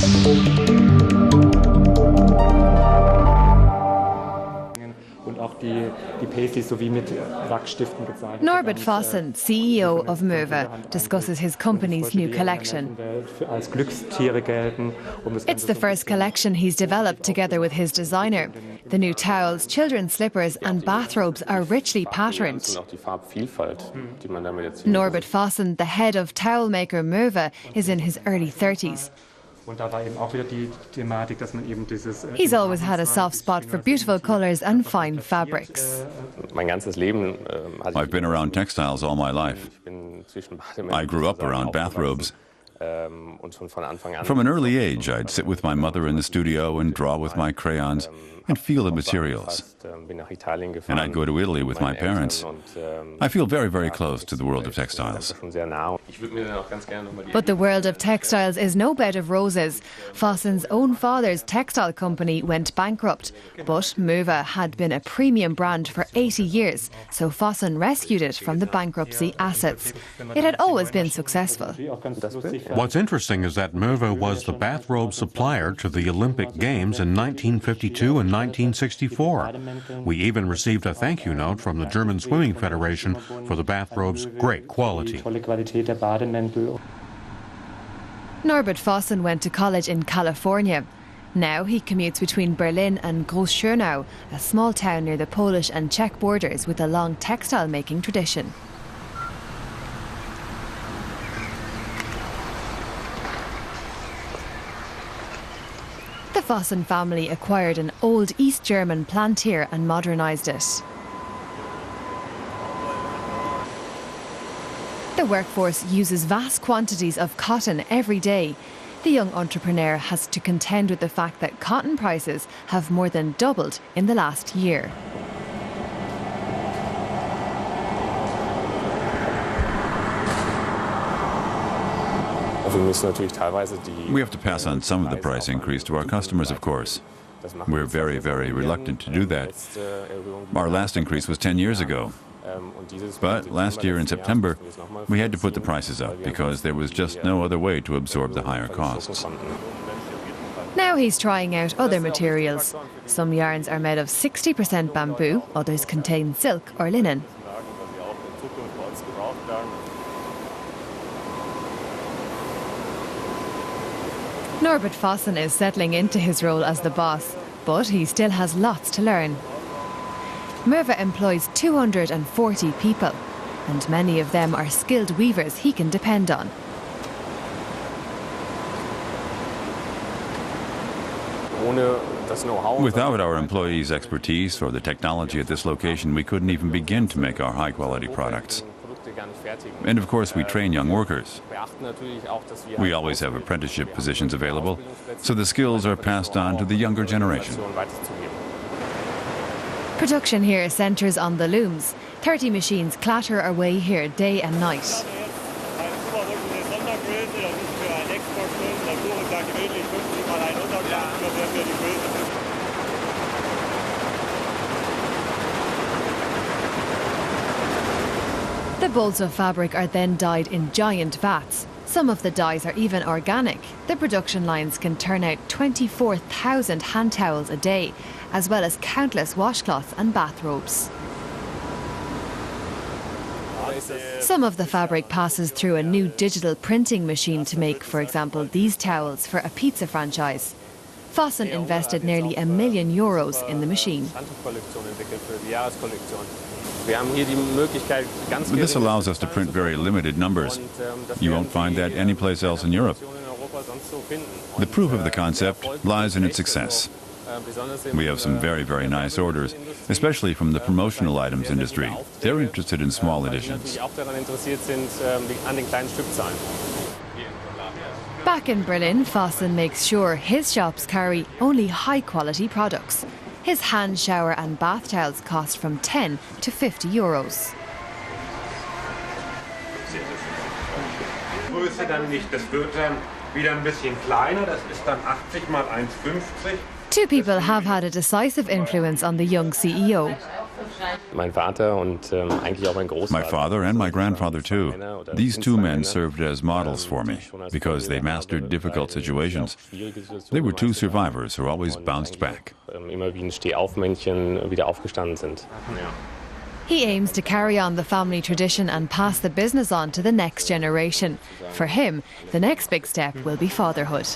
Norbert Fossen, CEO of Möve, discusses his company's new collection. It's the first collection he's developed together with his designer. The new towels, children's slippers and bathrobes are richly patterned. Norbert Fossen, the head of towel maker Möve, is in his early 30s. He's always had a soft spot for beautiful colours and fine fabrics. I've been around textiles all my life. I grew up around bathrobes. From an early age, I'd sit with my mother in the studio and draw with my crayons and feel the materials. And I'd go to Italy with my parents. I feel very, very close to the world of textiles. But the world of textiles is no bed of roses. Fossen's own father's textile company went bankrupt, but Möve had been a premium brand for 80 years, so Fossen rescued it from the bankruptcy assets. It had always been successful. What's interesting is that Möve was the bathrobe supplier to the Olympic Games in 1952 and 1964. We even received a thank you note from the German Swimming Federation for the bathrobe's great quality. Norbert Fossen went to college in California. Now he commutes between Berlin and Grossschönau, a small town near the Polish and Czech borders with a long textile making tradition. The Fossen family acquired an old East German plant here and modernised it. The workforce uses vast quantities of cotton every day. The young entrepreneur has to contend with the fact that cotton prices have more than doubled in the last year. We have to pass on some of the price increase to our customers, of course. We're very, very reluctant to do that. Our last increase was 10 years ago. But last year in September, we had to put the prices up because there was just no other way to absorb the higher costs. Now he's trying out other materials. Some yarns are made of 60% bamboo, others contain silk or linen. Norbert Fossen is settling into his role as the boss, but he still has lots to learn. Möve employs 240 people, and many of them are skilled weavers he can depend on. Without our employees' expertise or the technology at this location, we couldn't even begin to make our high-quality products. And of course, we train young workers. We always have apprenticeship positions available, so the skills are passed on to the younger generation. Production here centres on the looms. 30 machines clatter away here day and night. The bolts of fabric are then dyed in giant vats. Some of the dyes are even organic. The production lines can turn out 24,000 hand towels a day, as well as countless washcloths and bathrobes. Some of the fabric passes through a new digital printing machine to make, for example, these towels for a pizza franchise. Fossen invested nearly €1 million in the machine. This allows us to print very limited numbers. You won't find that anyplace else in Europe. The proof of the concept lies in its success. We have some very, very nice orders, especially from the promotional items industry. They're interested in small editions. Back in Berlin, Fossen makes sure his shops carry only high-quality products. His hand shower and bath towels cost from 10 to 50 euros. Größe dann nicht, das wird dann wieder ein bisschen kleiner, das ist dann 80 mal 1,50. Two people have had a decisive influence on the young CEO. My father and my grandfather too. These two men served as models for me because they mastered difficult situations. They were two survivors who always bounced back. He aims to carry on the family tradition and pass the business on to the next generation. For him, the next big step will be fatherhood.